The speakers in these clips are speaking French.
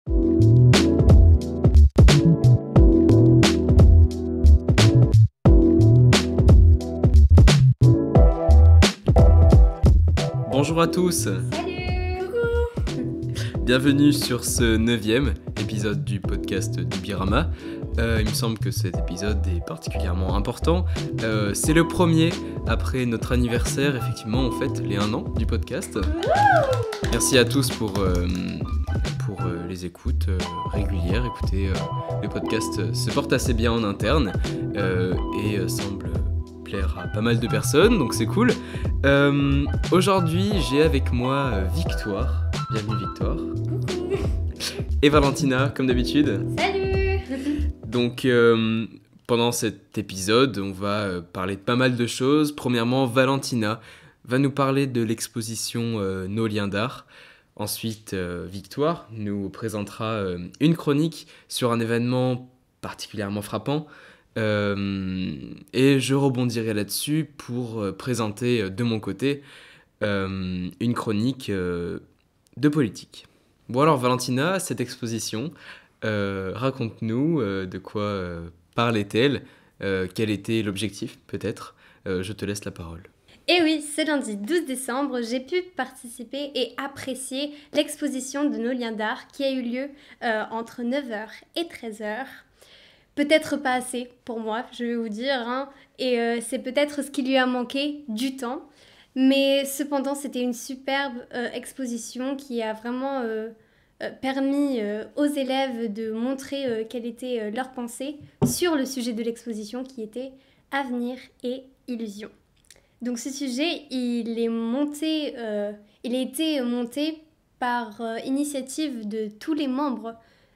Bonjour à tous. Salut. Coucou. Bienvenue sur ce 9e épisode du podcast du Birama. Il me semble que cet épisode est particulièrement important. C'est le premier après notre anniversaire, effectivement, on fête les 1 an du podcast. Merci à tous pour les écoutes régulières. Écoutez, le podcast se porte assez bien en interne et semble plaire à pas mal de personnes, donc c'est cool. Aujourd'hui, j'ai avec moi Victoire. Bienvenue Victoire. Et Valentina, comme d'habitude. Salut. Donc, pendant cet épisode, on va parler de pas mal de choses. Premièrement, Valentina va nous parler de l'exposition Nos liens d'art. Ensuite, Victoire nous présentera une chronique sur un événement particulièrement frappant. Et je rebondirai là-dessus pour présenter de mon côté une chronique de politique. Bon alors Valentina, cette exposition, raconte-nous de quoi parlait-elle, quel était l'objectif peut-être, je te laisse la parole. Et oui, ce lundi 12 décembre, j'ai pu participer et apprécier l'exposition de Nos liens d'art qui a eu lieu entre 9h et 13h. Peut-être pas assez pour moi, je vais vous dire, hein, et c'est peut-être ce qui lui a manqué, du temps. Mais cependant, c'était une superbe exposition qui a vraiment permis aux élèves de montrer quelle était leur pensée sur le sujet de l'exposition qui était avenir et illusion. Donc ce sujet, il a été monté par initiative de tous les membres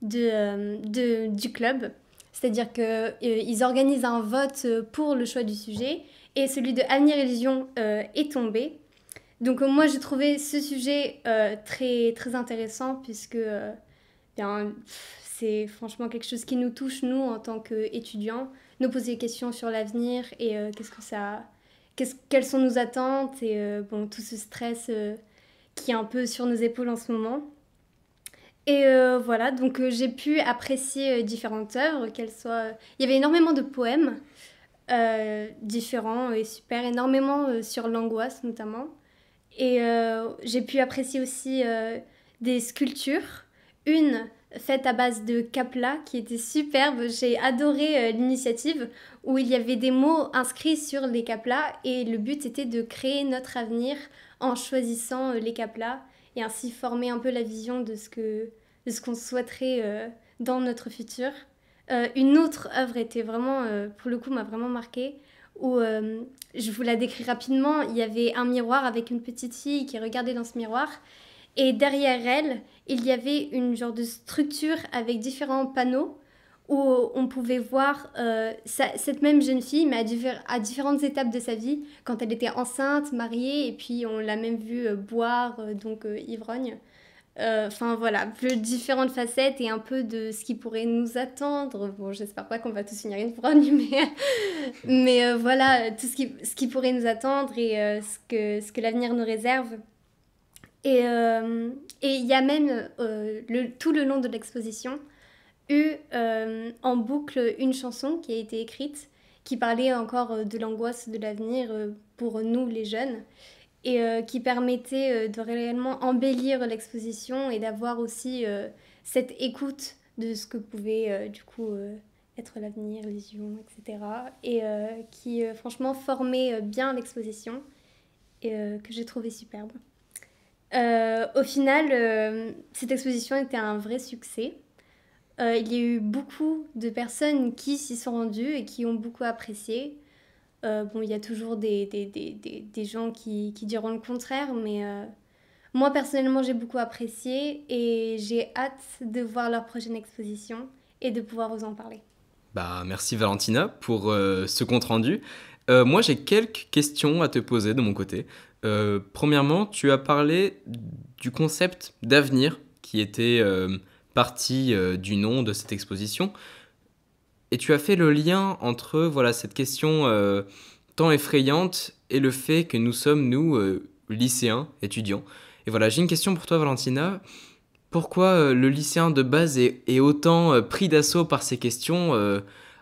du club. C'est-à-dire qu'ils organisent un vote pour le choix du sujet et celui de Avenir Illusion est tombé. Donc moi j'ai trouvé ce sujet très, très intéressant puisque c'est franchement quelque chose qui nous touche nous en tant qu'étudiants. Nous poser des questions sur l'avenir et quelles sont nos attentes et tout ce stress qui est un peu sur nos épaules en ce moment. Et voilà, donc j'ai pu apprécier différentes œuvres, il y avait énormément de poèmes différents et super, énormément sur l'angoisse notamment. Et j'ai pu apprécier aussi des sculptures, une faite à base de capla qui était superbe. J'ai adoré l'initiative où il y avait des mots inscrits sur les caplas et le but était de créer notre avenir en choisissant les caplas et ainsi former un peu la vision de ce qu'on souhaiterait dans notre futur. Une autre œuvre était vraiment, pour le coup, m'a vraiment marquée, où je vous la décris rapidement. Il y avait un miroir avec une petite fille qui regardait dans ce miroir. Et derrière elle, il y avait une genre de structure avec différents panneaux où on pouvait voir cette même jeune fille, mais à différentes étapes de sa vie, quand elle était enceinte, mariée, et puis on l'a même vue boire, donc ivrogne. Enfin voilà, différentes facettes et un peu de ce qui pourrait nous attendre. Bon, j'espère pas qu'on va tous finir ivrogne, mais voilà, tout ce qui pourrait nous attendre et ce que l'avenir nous réserve. Et il y a même, tout le long de l'exposition, eu en boucle une chanson qui a été écrite, qui parlait encore de l'angoisse de l'avenir pour nous les jeunes, et qui permettait de réellement embellir l'exposition et d'avoir aussi cette écoute de ce que pouvait être l'avenir, l'illusion, etc. Et qui franchement formait bien l'exposition et que j'ai trouvé superbe. Au final, cette exposition était un vrai succès. Il y a eu beaucoup de personnes qui s'y sont rendues et qui ont beaucoup apprécié. Il y a toujours des gens qui diront le contraire, mais moi, personnellement, j'ai beaucoup apprécié et j'ai hâte de voir leur prochaine exposition et de pouvoir vous en parler. Merci Valentina pour ce compte-rendu. Moi, j'ai quelques questions à te poser de mon côté. Premièrement, tu as parlé du concept d'avenir qui était partie du nom de cette exposition. Et tu as fait le lien entre cette question tant effrayante et le fait que nous sommes, nous, lycéens, étudiants. Et voilà, j'ai une question pour toi, Valentina. pourquoi le lycéen de base est autant pris d'assaut par ces questions,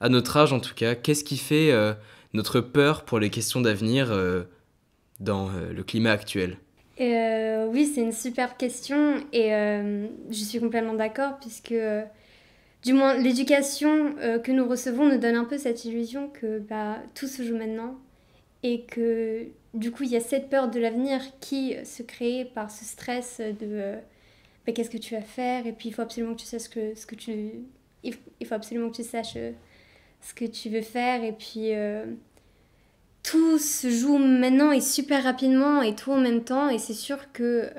à notre âge en tout cas. Qu'est-ce qui fait notre peur pour les questions d'avenir dans le climat actuel? Oui, c'est une super question et je suis complètement d'accord puisque du moins l'éducation que nous recevons nous donne un peu cette illusion que tout se joue maintenant et que du coup il y a cette peur de l'avenir qui se crée par ce stress de qu'est-ce que tu vas faire et puis il faut absolument que tu saches il faut absolument que tu saches ce que tu veux faire et puis tout se joue maintenant et super rapidement et tout en même temps et c'est sûr que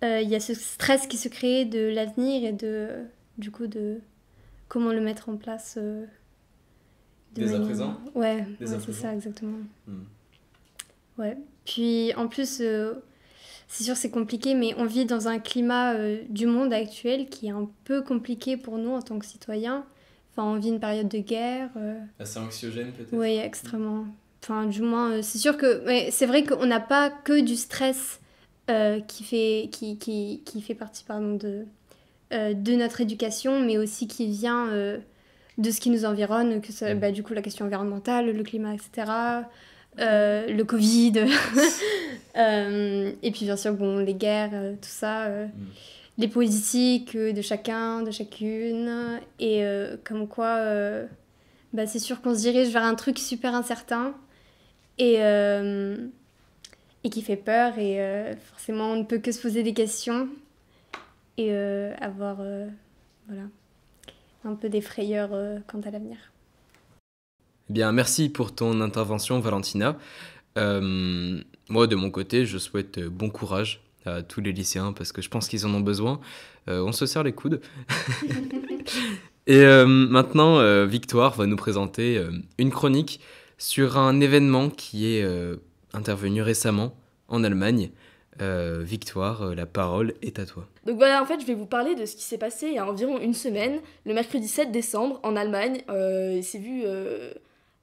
il y a ce stress qui se crée de l'avenir et du coup de comment le mettre en place Dès à présent? Ouais, Dès ouais à c'est présent? ça exactement. Hmm. Ouais. Puis en plus c'est sûr c'est compliqué mais on vit dans un climat du monde actuel qui est un peu compliqué pour nous en tant que citoyens. Enfin on vit une période de guerre. Assez anxiogène peut-être? Oui, extrêmement. Enfin, du moins, c'est sûr que. Mais c'est vrai qu'on n'a pas que du stress qui fait partie pardon, de notre éducation, mais aussi qui vient de ce qui nous environne, que ça, du coup la question environnementale, le climat, etc. Le Covid. Et puis bien sûr, bon, les guerres, tout ça. Les politiques de chacun, de chacune. Et comme quoi. C'est sûr qu'on se dirige vers un truc super incertain et, et qui fait peur et forcément on ne peut que se poser des questions et avoir voilà, un peu des frayeurs quant à l'avenir. Eh bien, merci pour ton intervention, Valentina. Moi, de mon côté, je souhaite bon courage à tous les lycéens parce que je pense qu'ils en ont besoin. On se serre les coudes. Et maintenant, Victoire va nous présenter une chronique sur un événement qui est intervenu récemment en Allemagne. Victoire, la parole est à toi. Donc voilà, en fait, je vais vous parler de ce qui s'est passé il y a environ une semaine, le mercredi 7 décembre, en Allemagne. Il s'est vu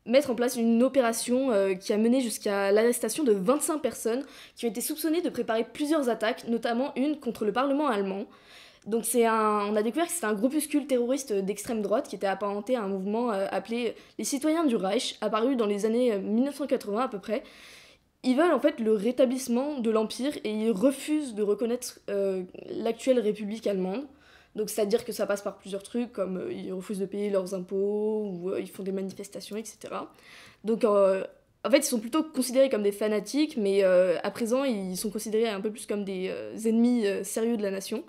mettre en place une opération qui a mené jusqu'à l'arrestation de 25 personnes qui ont été soupçonnées de préparer plusieurs attaques, notamment une contre le Parlement allemand. Donc on a découvert que c'était un groupuscule terroriste d'extrême droite qui était apparenté à un mouvement appelé les Citoyens du Reich, apparu dans les années 1980 à peu près. Ils veulent en fait le rétablissement de l'Empire et ils refusent de reconnaître l'actuelle République allemande. Donc c'est-à-dire que ça passe par plusieurs trucs comme ils refusent de payer leurs impôts ou ils font des manifestations, etc. Donc en fait ils sont plutôt considérés comme des fanatiques mais à présent ils sont considérés un peu plus comme des ennemis sérieux de la nation.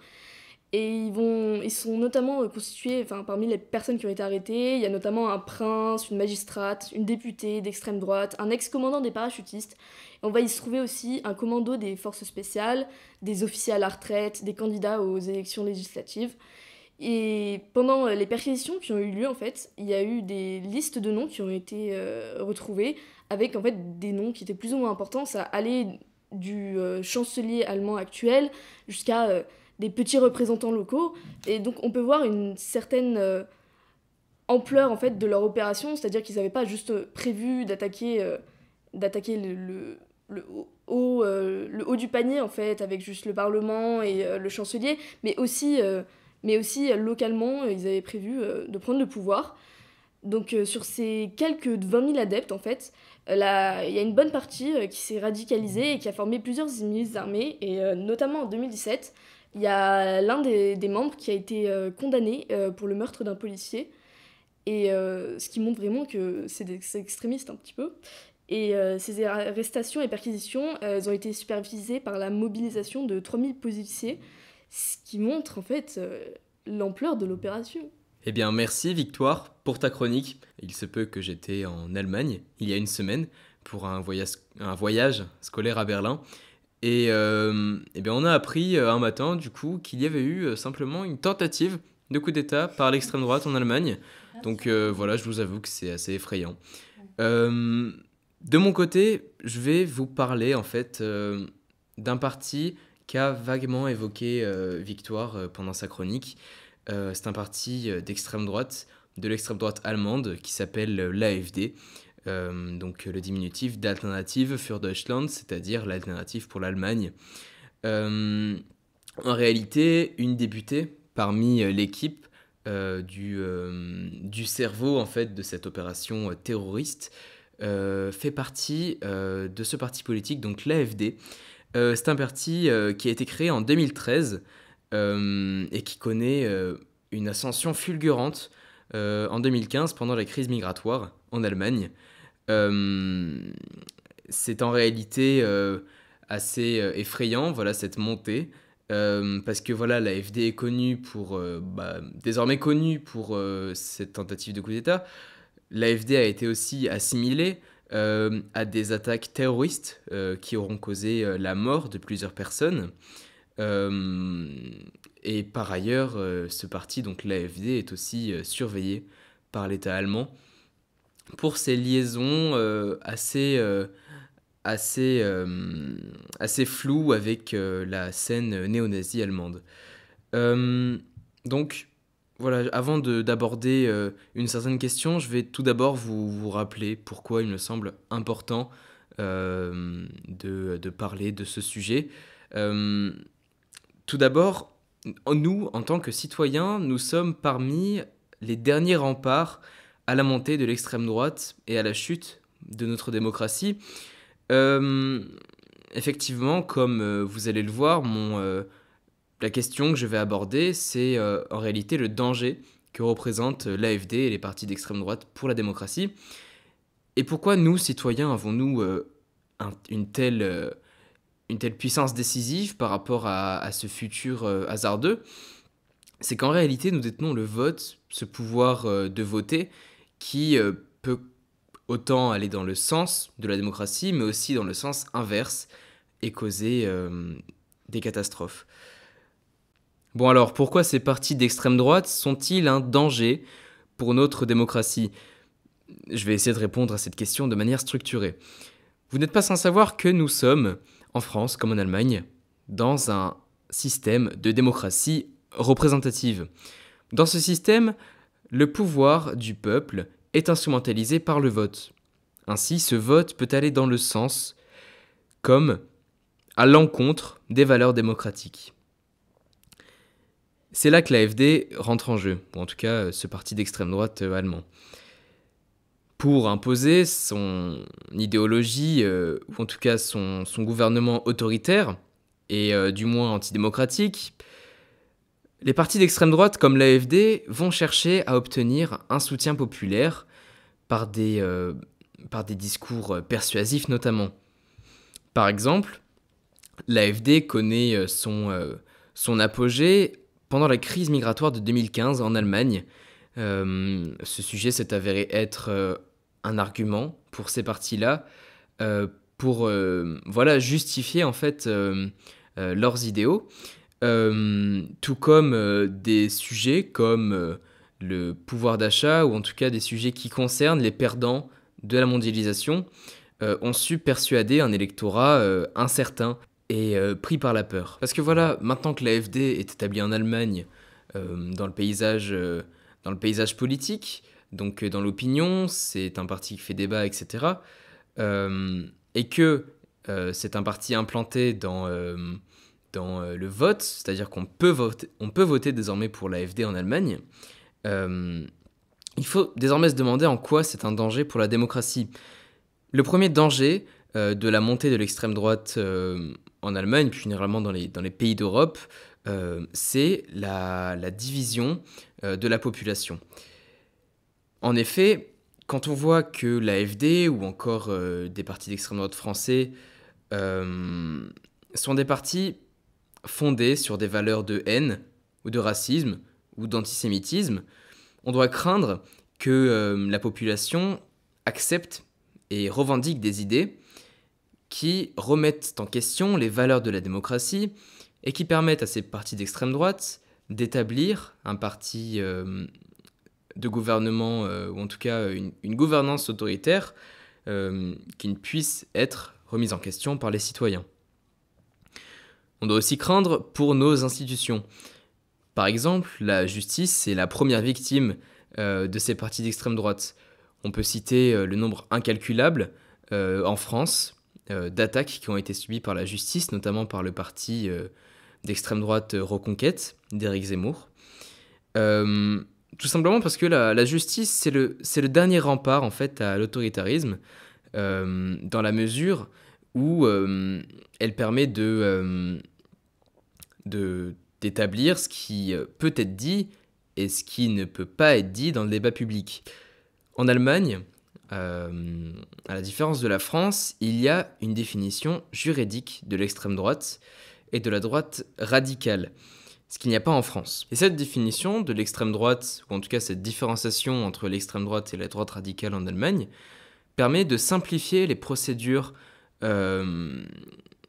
Et ils sont notamment constitués, parmi les personnes qui ont été arrêtées, il y a notamment un prince, une magistrate, une députée d'extrême droite, un ex-commandant des parachutistes. Et on va y se trouver aussi un commando des forces spéciales, des officiers à la retraite, des candidats aux élections législatives. Et pendant les perquisitions qui ont eu lieu, en fait, il y a eu des listes de noms qui ont été retrouvées, avec en fait des noms qui étaient plus ou moins importants. Ça allait du chancelier allemand actuel jusqu'à des petits représentants locaux, et donc on peut voir une certaine ampleur en fait de leur opération, c'est-à-dire qu'ils n'avaient pas juste prévu d'attaquer le haut du panier en fait, avec juste le Parlement et le chancelier, mais aussi localement, ils avaient prévu de prendre le pouvoir. Donc sur ces quelques 20 000 adeptes, en fait, il y a une bonne partie qui s'est radicalisée et qui a formé plusieurs milices armées, et notamment en 2017, il y a l'un des membres qui a été condamné pour le meurtre d'un policier, et ce qui montre vraiment que c'est extrémiste un petit peu. Et ces arrestations et perquisitions, elles ont été supervisées par la mobilisation de 3000 policiers, ce qui montre en fait l'ampleur de l'opération. Eh bien, merci Victoire pour ta chronique. Il se peut que j'étais en Allemagne il y a une semaine pour un voyage scolaire à Berlin. Et eh bien, on a appris un matin, du coup, qu'il y avait eu simplement une tentative de coup d'État par l'extrême droite en Allemagne. Donc voilà, je vous avoue que c'est assez effrayant. De mon côté, je vais vous parler en fait d'un parti qu'a vaguement évoqué Victoire pendant sa chronique. C'est un parti d'extrême droite, de l'extrême droite allemande, qui s'appelle l'AfD. Donc le diminutif d'Alternative für Deutschland, c'est-à-dire l'alternative pour l'Allemagne. En réalité, une députée parmi l'équipe du cerveau en fait de cette opération terroriste fait partie de ce parti politique, donc l'AfD. C'est un parti qui a été créé en 2013 et qui connaît une ascension fulgurante en 2015 pendant la crise migratoire en Allemagne. Euh, c'est en réalité assez effrayant, voilà, cette montée. Parce que voilà, l'AfD est connue pour, désormais connue pour cette tentative de coup d'État. L'AfD a été aussi assimilée à des attaques terroristes qui auront causé la mort de plusieurs personnes. Euh, et par ailleurs, ce parti, donc l'AfD, est aussi surveillé par l'État allemand pour ses liaisons assez floues avec la scène néo-nazie allemande. Euh, donc, voilà, avant d'aborder une certaine question, je vais tout d'abord vous rappeler pourquoi il me semble important de parler de ce sujet. Euh, Tout d'abord, nous, en tant que citoyens, nous sommes parmi les derniers remparts à la montée de l'extrême droite et à la chute de notre démocratie. Euh, Effectivement, comme vous allez le voir, la question que je vais aborder, c'est en réalité le danger que représente l'AfD et les partis d'extrême droite pour la démocratie. Et pourquoi nous, citoyens, avons-nous une telle puissance décisive par rapport à ce futur hasardeux? C'est qu'en réalité, nous détenons le vote, ce pouvoir de voter, qui peut autant aller dans le sens de la démocratie, mais aussi dans le sens inverse et causer des catastrophes. Bon alors, pourquoi ces partis d'extrême droite sont-ils un danger pour notre démocratie? Je vais essayer de répondre à cette question de manière structurée. Vous n'êtes pas sans savoir que nous sommes, en France comme en Allemagne, dans un système de démocratie représentative. Dans ce système, le pouvoir du peuple est instrumentalisé par le vote. Ainsi, ce vote peut aller dans le sens comme à l'encontre des valeurs démocratiques. C'est là que l'AfD rentre en jeu, ou en tout cas ce parti d'extrême droite allemand. Pour imposer son idéologie, ou en tout cas son gouvernement autoritaire, et du moins antidémocratique, les partis d'extrême droite comme l'AfD vont chercher à obtenir un soutien populaire par des discours persuasifs notamment. Par exemple, l'AfD connaît son apogée pendant la crise migratoire de 2015 en Allemagne. Ce sujet s'est avéré être un argument pour ces partis-là, pour justifier en fait leurs idéaux, tout comme des sujets comme le pouvoir d'achat, ou en tout cas des sujets qui concernent les perdants de la mondialisation, ont su persuader un électorat incertain et pris par la peur. Parce que voilà, maintenant que l'AfD est établie en Allemagne, dans le paysage politique, donc dans l'opinion, c'est un parti qui fait débat, etc. Et que c'est un parti implanté dans le vote, c'est-à-dire qu'on peut voter désormais pour l'AfD en Allemagne. Il faut désormais se demander en quoi c'est un danger pour la démocratie. Le premier danger de la montée de l'extrême droite en Allemagne, puis généralement dans les pays d'Europe, c'est la division de la population. En effet, quand on voit que l'AfD ou encore des partis d'extrême droite français sont des partis fondés sur des valeurs de haine ou de racisme ou d'antisémitisme, on doit craindre que la population accepte et revendique des idées qui remettent en question les valeurs de la démocratie et qui permettent à ces partis d'extrême droite d'établir un parti de gouvernement, ou en tout cas une gouvernance autoritaire qui ne puisse être remise en question par les citoyens. On doit aussi craindre pour nos institutions. Par exemple, la justice est la première victime de ces partis d'extrême droite. On peut citer le nombre incalculable en France d'attaques qui ont été subies par la justice, notamment par le parti d'extrême droite Reconquête d'Éric Zemmour. Tout simplement parce que la justice, c'est le dernier rempart en fait à l'autoritarisme, dans la mesure où elle permet d'établir ce qui peut être dit et ce qui ne peut pas être dit dans le débat public. En Allemagne, à la différence de la France, il y a une définition juridique de l'extrême droite et de la droite radicale, ce qu'il n'y a pas en France. Et cette définition de l'extrême droite, ou en tout cas cette différenciation entre l'extrême droite et la droite radicale en Allemagne, permet de simplifier les procédures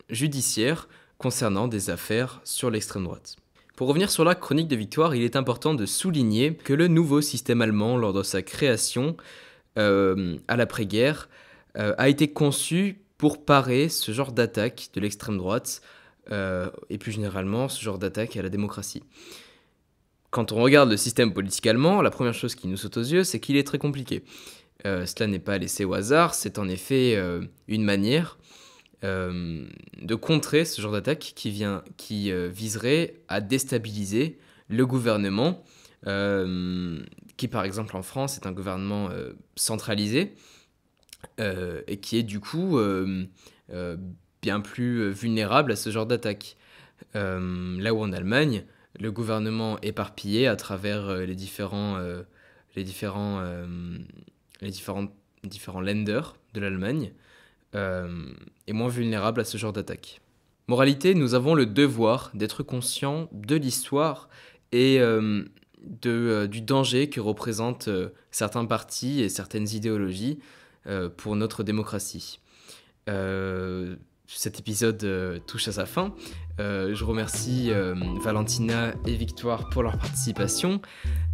judiciaires concernant des affaires sur l'extrême droite. Pour revenir sur la chronique de victoire, il est important de souligner que le nouveau système allemand, lors de sa création à l'après-guerre, a été conçu pour parer ce genre d'attaque de l'extrême droite et plus généralement ce genre d'attaque à la démocratie. Quand on regarde le système politique allemand, la première chose qui nous saute aux yeux, c'est qu'il est très compliqué. Cela n'est pas laissé au hasard, c'est en effet une manière de contrer ce genre d'attaque qui viserait à déstabiliser le gouvernement, qui par exemple en France est un gouvernement centralisé et qui est du coup bien plus vulnérable à ce genre d'attaque. Là où en Allemagne, le gouvernement éparpillé à travers les différents Länder de l'Allemagne est moins vulnérable à ce genre d'attaque. Moralité, nous avons le devoir d'être conscients de l'histoire et du danger que représentent certains partis et certaines idéologies pour notre démocratie. Cet épisode touche à sa fin. Je remercie Valentina et Victoire pour leur participation.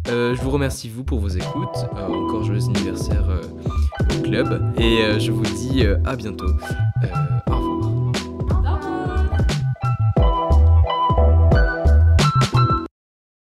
Je vous remercie vous pour vos écoutes. Encore joyeux anniversaire au club. Et je vous dis à bientôt.